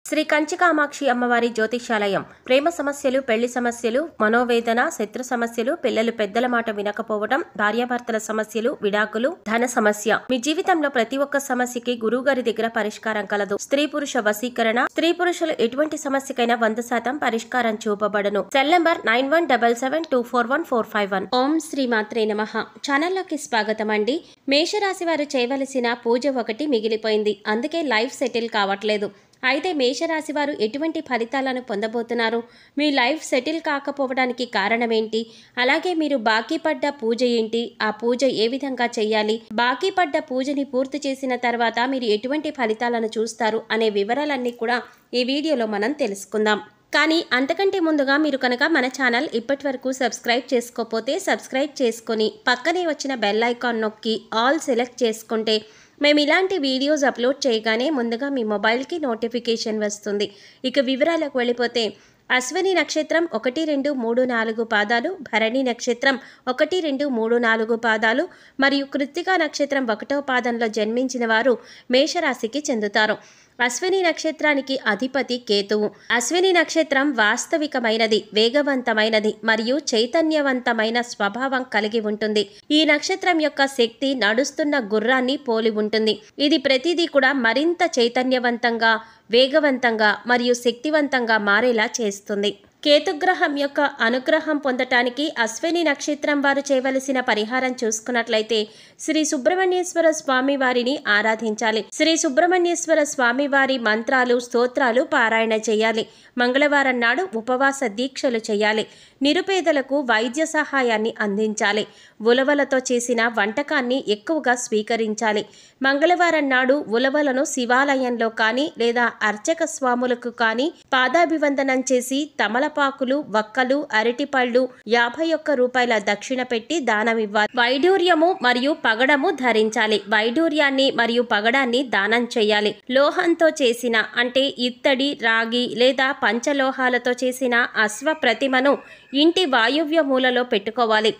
శ్రీ కంచి కామాక్షి అమ్మవారి జ్యోతిష్యాలయం. ప్రేమ సమస్యలు, పెళ్లి సమస్యలు, మనోవేదన, శత్రు సమస్యలు, పిల్లలు పెద్దల మాట వినకపోవడం, భార్యాభర్తల సమస్యలు, విడాకులు, ధన సమస్య. మీ జీవితంలో ప్రతి ఒక్క సమస్యకి గురువుగారి దగ్గర పరిష్కారం కలదు. స్త్రీ పురుష వశీకరణ, స్త్రీ పురుషులు ఎటువంటి సమస్యకైనా 100% పరిష్కారం చూపబడును. Cell number 9177241451. ఓం శ్రీ మాత్రే నమః. ఛానల్లోకి స్వాగతం అండి. మేషరాశి వారు చేయవలసిన పూజ ఒకటి మిగిలిపోయింది, అందుకే లైఫ్ సెటిల్ కావట్లేదు. అయితే మేషరాశి వారు ఎటువంటి ఫలితాలను పొందబోతున్నారు? మీ లైఫ్ సెటిల్ కాకపోవడానికి కారణం ఏంటి? అలాగే మీరు బాకీ పడ్డ పూజ ఏంటి? ఆ పూజ ఏ విధంగా చేయాలి? బాకీ పడ్డ పూజని పూర్తి చేసిన తర్వాత మీరు ఎటువంటి ఫలితాలను చూస్తారు అనే వివరాలన్నీ కూడా ఈ వీడియోలో మనం తెలుసుకుందాం. కానీ అంతకంటే ముందుగా మీరు కనుక మన ఛానల్ ఇప్పటి వరకు సబ్స్క్రైబ్ చేసుకోకపోతే సబ్స్క్రైబ్ చేసుకొని పక్కనే వచ్చిన బెల్ ఐకాన్ నొక్కి ఆల్ సెలెక్ట్ చేసుకుంటే మేము ఇలాంటి వీడియోస్ అప్లోడ్ చేయగానే ముందుగా మీ మొబైల్కి నోటిఫికేషన్ వస్తుంది. ఇక వివరాలకు వెళ్ళిపోతే, అశ్విని నక్షత్రం 1, 2, 3, 4 పాదాలు, భరణి నక్షత్రం 1, 2, 3, 4 పాదాలు మరియు కృత్తికా నక్షత్రం 1వ పాదంలో జన్మించిన వారు మేషరాశికి చెందుతారు. అశ్విని నక్షత్రానికి అధిపతి కేతువు. అశ్విని నక్షత్రం వాస్తవికమైనది, వేగవంతమైనది మరియు చైతన్యవంతమైన స్వభావం కలిగి ఉంటుంది. ఈ నక్షత్రం యొక్క శక్తి నడుస్తున్న గుర్రాన్ని పోలి ఉంటుంది. ఇది ప్రతిదీ కూడా మరింత చైతన్యవంతంగా, వేగవంతంగా మరియు శక్తివంతంగా మారేలా చేస్తుంది. కేతుగ్రహం యొక్క అనుగ్రహం పొందటానికి అశ్విని నక్షత్రం వారు చేయవలసిన పరిహారం చూసుకున్నట్లయితే శ్రీ సుబ్రహ్మణ్యేశ్వర స్వామి వారిని ఆరాధించాలి. శ్రీ సుబ్రహ్మణ్యేశ్వర స్వామి వారి మంత్రాలు, స్తోత్రాలు పారాయణ చేయాలి. మంగళవారం నాడు ఉపవాస దీక్షలు చేయాలి. నిరుపేదలకు వైద్య సహాయాన్ని అందించాలి. ఉలవలతో చేసిన వంటకాన్ని ఎక్కువగా స్వీకరించాలి. మంగళవారం నాడు ఉలవలను శివాలయంలో కానీ లేదా అర్చక స్వాములకు కానీ పాదాభివందనం చేసి తమలపాకులు, వక్కలు, అరటిపళ్ళు 51 రూపాయల దక్షిణ పెట్టి దానమివ్వాలి. వైడూర్యము మరియు పగడము ధరించాలి. వైడూర్యాన్ని మరియు పగడాన్ని దానం చేయాలి. లోహంతో చేసిన అంటే ఇత్తడి, రాగి లేదా పంచలోహాలతో చేసిన అశ్వ ప్రతిమను ఇంటి వాయువ్య మూలలో పెట్టుకోవాలి.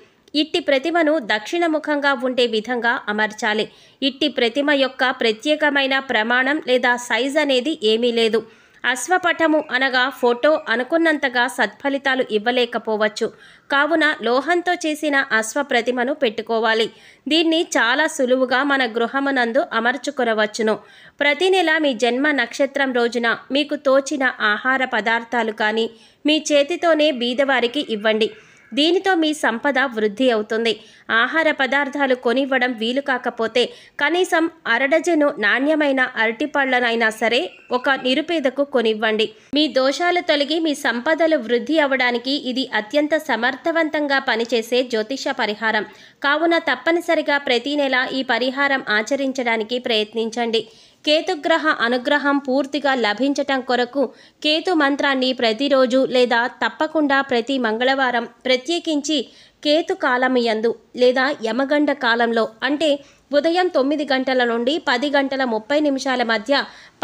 ఇట్టి ప్రతిమను దక్షిణముఖంగా ఉండే విధంగా అమర్చాలి. ఇట్టి ప్రతిమ యొక్క ప్రత్యేకమైన ప్రమాణం లేదా సైజ్ అనేది ఏమీ లేదు. అశ్వపటము అనగా ఫోటో అనుకున్నంతగా సత్ఫలితాలు ఇవ్వలేకపోవచ్చు. కావున లోహంతో చేసిన అశ్వ ప్రతిమను పెట్టుకోవాలి. దీన్ని చాలా సులువుగా మన గృహమునందు అమర్చుకొనవచ్చును. ప్రతి నెల మీ జన్మ నక్షత్రం రోజున మీకు తోచిన ఆహార పదార్థాలు కానీ మీ చేతితోనే బీదవారికి ఇవ్వండి. దీనితో మీ సంపద వృద్ధి అవుతుంది. ఆహార పదార్థాలు కొనివ్వడం వీలు కాకపోతే కనీసం అరడజను నాణ్యమైన అరటిపళ్ళనైనా సరే ఒక నిరుపేదకు కొనివ్వండి. మీ దోషాలు తొలగి మీ సంపదలు వృద్ధి అవ్వడానికి ఇది అత్యంత సమర్థవంతంగా పనిచేసే జ్యోతిష పరిహారం. కావున తప్పనిసరిగా ప్రతి నెల ఈ పరిహారం ఆచరించడానికి ప్రయత్నించండి. కేతుగ్రహ అనుగ్రహం పూర్తిగా లభించటం కొరకు కేతు మంత్రాన్ని ప్రతిరోజు లేదా తప్పకుండా ప్రతి మంగళవారం ప్రత్యేకించి కేతు కాలము యందు లేదా యమగండ కాలంలో అంటే ఉదయం 9 గంటల నుండి 10 గంటల 30 నిమిషాల మధ్య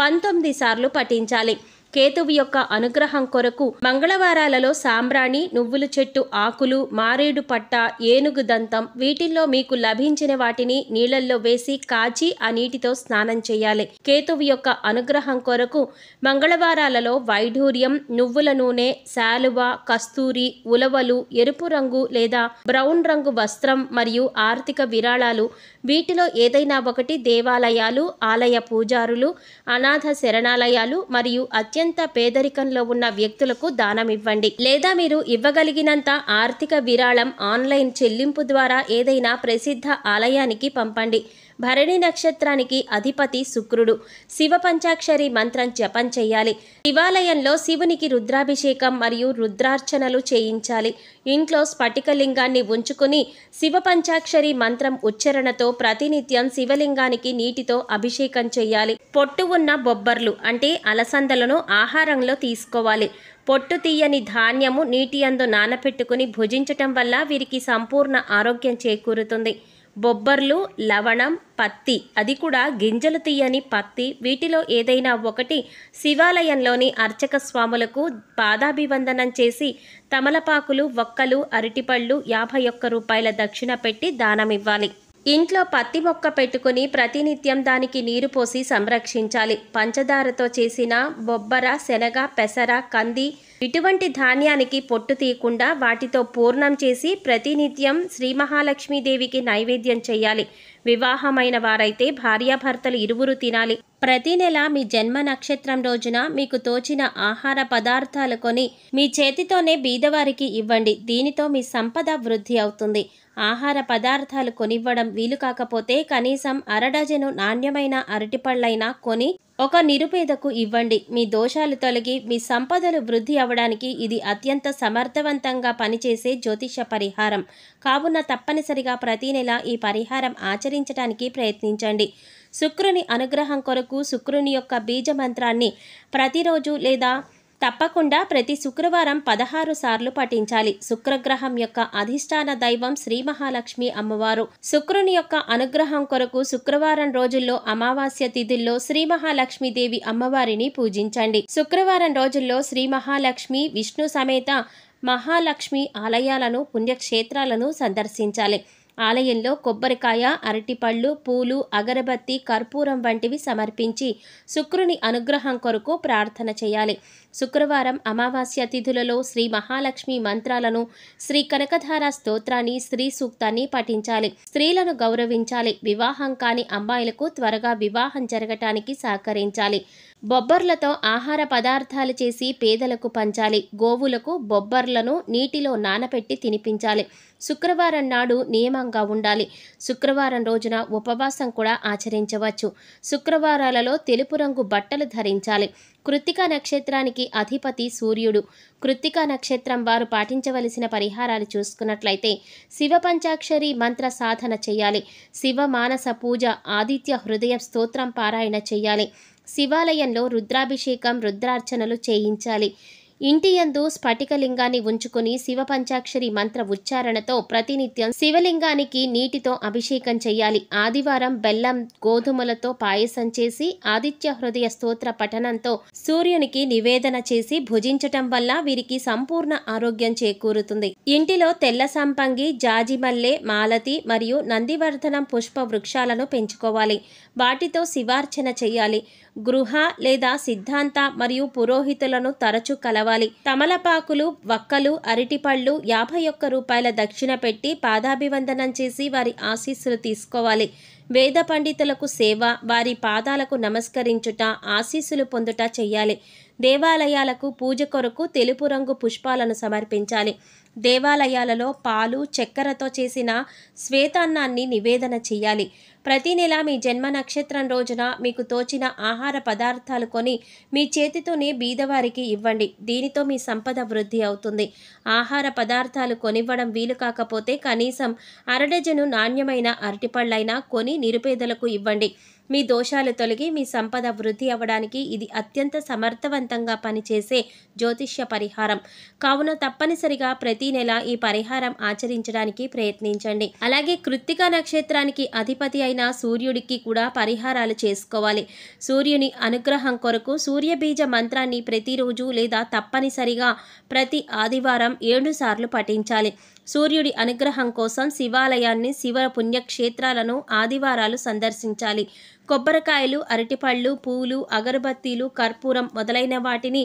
19 సార్లు పఠించాలి. కేతువు యొక్క అనుగ్రహం కొరకు మంగళవారాలలో సాంబ్రాణి, నువ్వుల చెట్టు ఆకులు, మారేడు పట్ట, ఏనుగు దంతం వీటిల్లో మీకు లభించిన వాటిని నీళ్లలో వేసి కాచి ఆ నీటితో స్నానం చేయాలి. కేతువు యొక్క అనుగ్రహం కొరకు మంగళవారాలలో వైఢూర్యం, నువ్వుల నూనె, శాలువ, కస్తూరి, ఉలవలు, ఎరుపు రంగు లేదా బ్రౌన్ రంగు వస్త్రం మరియు ఆర్థిక విరాళాలు వీటిలో ఏదైనా ఒకటి దేవాలయాలు, ఆలయ పూజారులు, అనాథ శరణాలయాలు మరియు అత్యంత పేదరికంలో ఉన్న వ్యక్తులకు దానమివ్వండి. లేదా మీరు ఇవ్వగలిగినంత ఆర్థిక విరాళం ఆన్లైన్ చెల్లింపు ద్వారా ఏదైనా ప్రసిద్ధ ఆలయానికి పంపండి. భరణి నక్షత్రానికి అధిపతి శుక్రుడు. శివ పంచాక్షరి మంత్రం జపం చేయాలి. శివాలయంలో శివునికి రుద్రాభిషేకం మరియు రుద్రార్చనలు చేయించాలి. ఇంట్లో స్ఫటికలింగాన్ని ఉంచుకుని శివ పంచాక్షరి మంత్రం ఉచ్చరణతో ప్రతినిత్యం శివలింగానికి నీటితో అభిషేకం చేయాలి. పొట్టు ఉన్న బొబ్బర్లు అంటే అలసందలను ఆహారంలో తీసుకోవాలి. పొట్టు తీయని ధాన్యము నీటి యందు నానపెట్టుకుని భుజించటం వల్ల వీరికి సంపూర్ణ ఆరోగ్యం చేకూరుతుంది. బొబ్బర్లు, లవణం, పత్తి అది కూడా గింజలు తీయని పత్తి వీటిలో ఏదైనా ఒకటి శివాలయంలోని అర్చక స్వాములకు పాదాభివందనం చేసి తమలపాకులు, వక్కలు, అరటిపళ్ళు 51 రూపాయల దక్షిణ పెట్టి దానమివ్వాలి. ఇంట్లో పత్తి మొక్క పెట్టుకుని ప్రతినిత్యం దానికి నీరు పోసి సంరక్షించాలి. పంచదారతో చేసిన బొబ్బర, శనగ, పెసర, కంది ఇటువంటి ధాన్యానికి పొట్టు తీయకుండా వాటితో పూర్ణం చేసి ప్రతినిత్యం శ్రీ మహాలక్ష్మీదేవికి నైవేద్యం చేయాలి. వివాహమైన వారైతే భార్యాభర్తలు ఇరువురు తినాలి. ప్రతి నెల మీ జన్మ నక్షత్రం రోజున మీకు తోచిన ఆహార పదార్థాలు కొని మీ చేతితోనే బీదవారికి ఇవ్వండి. దీనితో మీ సంపద వృద్ధి అవుతుంది. ఆహార పదార్థాలు కొనివ్వడం వీలు కాకపోతే కనీసం అరడజను నాణ్యమైన అరటిపళ్ళైనా కొని ఒక నిరుపేదకు ఇవ్వండి. మీ దోషాలు తొలగి మీ సంపదలు వృద్ధి అవ్వడానికి ఇది అత్యంత సమర్థవంతంగా పనిచేసే జ్యోతిష పరిహారం. కావున తప్పనిసరిగా ప్రతి నెల ఈ పరిహారం ఆచరించడానికి ప్రయత్నించండి. శుక్రుని అనుగ్రహం కొరకు శుక్రుని యొక్క బీజ మంత్రాన్ని ప్రతిరోజు లేదా తప్పకుండా ప్రతి శుక్రవారం 16 సార్లు పఠించాలి. శుక్రగ్రహం యొక్క అధిష్టాన దైవం శ్రీ మహాలక్ష్మి అమ్మవారు. శుక్రుని యొక్క అనుగ్రహం కొరకు శుక్రవారం రోజుల్లో అమావాస్య తిథుల్లో శ్రీ మహాలక్ష్మీదేవి అమ్మవారిని పూజించండి. శుక్రవారం రోజుల్లో శ్రీ మహాలక్ష్మి, విష్ణు సమేత మహాలక్ష్మి ఆలయాలను, పుణ్యక్షేత్రాలను సందర్శించాలి. ఆలయంలో కొబ్బరికాయ, అరటిపళ్ళు, పూలు, అగరబత్తి, కర్పూరం వంటివి సమర్పించి శుక్రుని అనుగ్రహం కొరకు ప్రార్థన చేయాలి. శుక్రవారం అమావాస్య తిథులలో శ్రీ మహాలక్ష్మి మంత్రాలను, శ్రీ కనకధార స్తోత్రాన్ని, శ్రీ సూక్తాన్ని పఠించాలి. స్త్రీలను గౌరవించాలి. వివాహం కాని అమ్మాయిలకు త్వరగా వివాహం జరగటానికి సహకరించాలి. బొబ్బర్లతో ఆహార పదార్థాలు చేసి పేదలకు పంచాలి. గోవులకు బొబ్బర్లను నీటిలో నానబెట్టి తినిపించాలి. శుక్రవారం నాడు నియమంగా ఉండాలి. శుక్రవారం రోజున ఉపవాసం కూడా ఆచరించవచ్చు. శుక్రవారాలలో తెలుపు రంగు బట్టలు ధరించాలి. కృత్తిక నక్షత్రానికి అధిపతి సూర్యుడు. కృత్తిక నక్షత్రం వారు పాటించవలసిన పరిహారాలు చూసుకున్నట్లయితే శివ పంచాక్షరి మంత్ర సాధన చేయాలి. శివ మానస పూజ, ఆదిత్య హృదయ స్తోత్రం పారాయణ చేయాలి. శివాలయంలో రుద్రాభిషేకం, రుద్రార్చనలు చేయించాలి. ఇంటి యందు స్ఫటికలింగాన్ని ఉంచుకుని శివ పంచాక్షరి మంత్ర ఉచ్చారణతో ప్రతినిత్యం శివలింగానికి నీటితో అభిషేకం చేయాలి. ఆదివారం బెల్లం, గోధుమలతో పాయసం చేసి ఆదిత్య హృదయ స్తోత్ర పఠనంతో సూర్యునికి నివేదన చేసి భుజించటం వల్ల వీరికి సంపూర్ణ ఆరోగ్యం చేకూరుతుంది. ఇంటిలో తెల్ల సంపంగి, జాజిమల్లె, మాలతి మరియు నందివర్ధనం పుష్ప వృక్షాలను పెంచుకోవాలి. వాటితో శివార్చన చేయాలి. గృహ లేదా సిద్ధాంత మరియు పురోహితులను తరచూ కలవాలి. తమలపాకులు, వక్కలు, అరటిపళ్ళు 51 రూపాయల దక్షిణ పెట్టి పాదాభివందనం చేసి వారి ఆశీస్సులు తీసుకోవాలి. వేద పండితులకు సేవ, వారి పాదాలకు నమస్కరించుట, ఆశీస్సులు పొందుట చెయ్యాలి. దేవాలయాలకు పూజ కొరకు తెలుపు రంగు పుష్పాలను సమర్పించాలి. దేవాలయాలలో పాలు, చక్కెరతో చేసిన శ్వేతాన్నాన్ని నివేదన చేయాలి. ప్రతి నెల మీ జన్మ నక్షత్రం రోజున మీకు తోచిన ఆహార పదార్థాలు కొని మీ చేతితోనే బీదవారికి ఇవ్వండి. దీనితో మీ సంపద వృద్ధి అవుతుంది. ఆహార పదార్థాలు కొనివ్వడం వీలు కాకపోతే కనీసం అరడజను నాణ్యమైన అరటిపళ్ళైనా కొని నిరుపేదలకు ఇవ్వండి. మీ దోషాలు తొలగి మీ సంపద వృద్ధి అవ్వడానికి ఇది అత్యంత సమర్థవంతంగా పనిచేసే జ్యోతిష్య పరిహారం. కావున తప్పనిసరిగా ప్రతి నెల ఈ పరిహారం ఆచరించడానికి ప్రయత్నించండి. అలాగే కృత్తిక నక్షత్రానికి అధిపతి అయిన సూర్యుడికి కూడా పరిహారాలు చేసుకోవాలి. సూర్యుని అనుగ్రహం కొరకు సూర్యబీజ మంత్రాన్ని ప్రతిరోజు లేదా తప్పనిసరిగా ప్రతి ఆదివారం 7 సార్లు పఠించాలి. సూర్యుడి అనుగ్రహం కోసం శివాలయాన్ని, శివ పుణ్యక్షేత్రాలను ఆదివారాలు సందర్శించాలి. కొబ్బరికాయలు, అరటిపళ్ళు, పూలు, అగరబత్తీలు, కర్పూరం మొదలైన వాటిని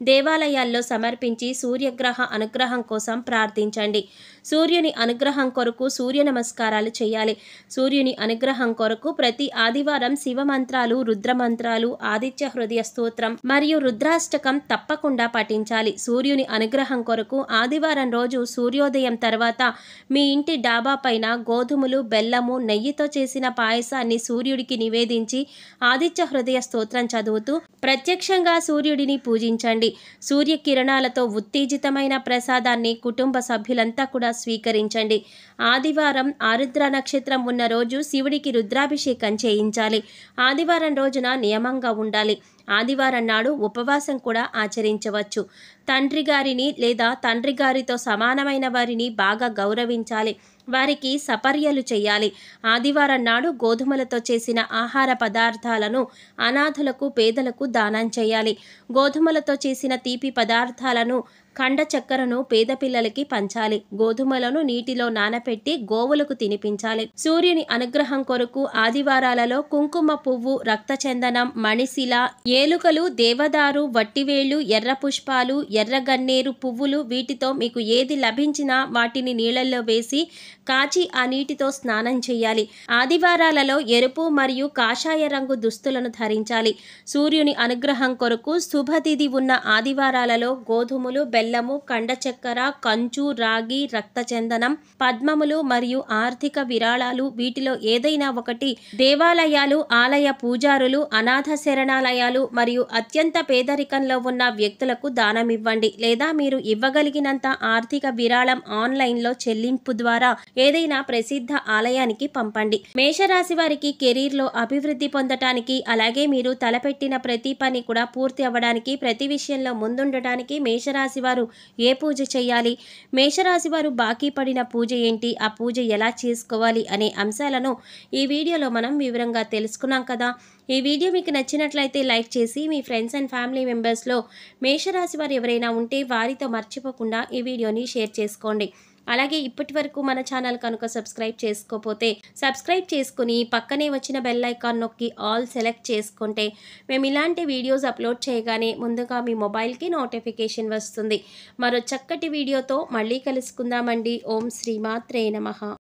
దేవాలయాల్లో సమర్పించి సూర్యగ్రహ అనుగ్రహం కోసం ప్రార్థించండి. సూర్యుని అనుగ్రహం కొరకు సూర్య నమస్కారాలు చేయాలి. సూర్యుని అనుగ్రహం కొరకు ప్రతి ఆదివారం శివ మంత్రాలు, రుద్రమంత్రాలు, ఆదిత్య హృదయ స్తోత్రం మరియు రుద్రాష్టకం తప్పకుండా పఠించాలి. సూర్యుని అనుగ్రహం కొరకు ఆదివారం రోజు సూర్యోదయం తర్వాత మీ ఇంటి డాబా పైన గోధుమలు, బెల్లము, నెయ్యితో చేసిన పాయసాన్ని సూర్యుడికి నివేదించి ఆదిత్య హృదయ స్తోత్రం చదువుతూ ప్రత్యక్షంగా సూర్యుడిని పూజించండి. సూర్యకిరణాలతో ఉత్తేజితమైన ప్రసాదాన్ని కుటుంబ సభ్యులంతా కూడా స్వీకరించండి. ఆదివారం ఆరుద్ర నక్షత్రం ఉన్న రోజు శివుడికి రుద్రాభిషేకం చేయించాలి. ఆదివారం రోజున నియమంగా ఉండాలి. ఆదివారం నాడు ఉపవాసం కూడా ఆచరించవచ్చు. తండ్రి గారిని లేదా తండ్రి గారితో సమానమైన వారిని బాగా గౌరవించాలి. వారికి సపర్యలు చేయాలి. ఆదివారం నాడు గోధుమలతో చేసిన ఆహార పదార్థాలను అనాథులకు, పేదలకు దానం చేయాలి. గోధుమలతో చేసిన తీపి పదార్థాలను కండ చక్కెరను పేద పిల్లలకి పంచాలి. గోధుమలను నీటిలో నానపెట్టి గోవులకు తినిపించాలి. సూర్యుని అనుగ్రహం కొరకు ఆదివారాలలో కుంకుమ పువ్వు, రక్తచందనం, మణిశిల, ఏలుకలు, దేవదారు, వట్టివేళ్లు, ఎర్ర పుష్పాలు, ఎర్ర గన్నేరు పువ్వులు వీటితో మీకు ఏది లభించినా వాటిని నీళ్ళల్లో వేసి కాచి ఆ నీటితో స్నానం చేయాలి. ఆదివారాలలో ఎరుపు మరియు కాషాయ రంగు దుస్తులను ధరించాలి. సూర్యుని అనుగ్రహం కొరకు శుభతిథి ఉన్న ఆదివారాలలో గోధుమలు, బెల్లము, కండ చక్కెర, కంచు, రాగి, రక్తచందనం, పద్మములు మరియు ఆర్థిక విరాళాలు వీటిలో ఏదైనా ఒకటి దేవాలయాలు, ఆలయ పూజారులు, అనాథ శరణాలయాలు మరియు అత్యంత పేదరికంలో ఉన్న వ్యక్తులకు దానమివ్వండి. లేదా మీరు ఇవ్వగలిగినంత ఆర్థిక విరాళం ఆన్లైన్లో చెల్లింపు ద్వారా ఏదైనా ప్రసిద్ధ ఆలయానికి పంపండి. మేషరాశి వారికి కెరీర్లో అభివృద్ధి పొందటానికి, అలాగే మీరు తలపెట్టిన ప్రతి పని కూడా పూర్తి అవ్వడానికి, ప్రతి విషయంలో ముందుండటానికి మేషరాశి వారు ఏ పూజ చేయాలి, మేషరాశి వారు బాకీ పడిన పూజ ఏంటి, ఆ పూజ ఎలా చేసుకోవాలి అనే అంశాలను ఈ వీడియోలో మనం వివరంగా తెలుసుకున్నాం కదా. ఈ వీడియో మీకు నచ్చినట్లయితే లైక్ చేసి మీ ఫ్రెండ్స్ అండ్ ఫ్యామిలీ మెంబర్స్లో మేషరాశి వారు ఎవరైనా ఉంటే వారితో మర్చిపోకుండా ఈ వీడియోని షేర్ చేసుకోండి. అలాగే ఇప్పటి వరకు మన ఛానల్ కనుక సబ్స్క్రైబ్ చేసుకోకపోతే సబ్స్క్రైబ్ చేసుకుని పక్కనే వచ్చిన బెల్ ఐకాన్ నొక్కి ఆల్ సెలెక్ట్ చేసుకుంటే మేము ఇలాంటి వీడియోస్ అప్లోడ్ చేయగానే ముందుగా మీ మొబైల్కి నోటిఫికేషన్ వస్తుంది. మరో చక్కటి వీడియోతో మళ్ళీ కలుసుకుందామండి. ఓం శ్రీమాత్రే నమః.